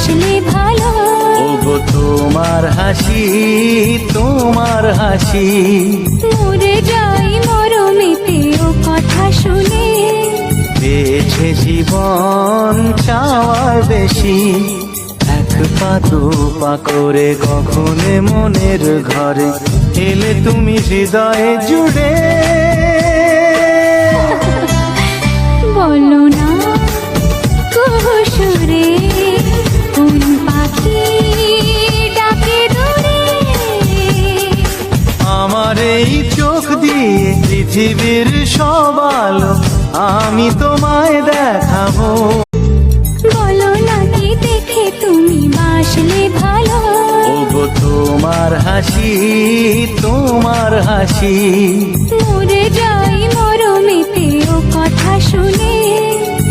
বাসলে ভালো। ওগো তোমার হাসি, তোমার হাসি, মরে যাই মরমেতে ও কথা শুনে। পেয়েছে জীবন চাওয়ার বেশি, এক পা দু পা করে কখনো মনের ঘরে এলে তুমি হৃদয়ে জুড়ে। বলো না কুহুসুরে কোন পাখি ডাকে দূরে। আমার এই চোখ দিয়ে পৃথিবীর সব আলো আমি তোমায় দেখাবো। বলো না কি দেখে তুমি বাসলে ভালো। ওগো তোমার হাসি, তোমার হাসি, মরে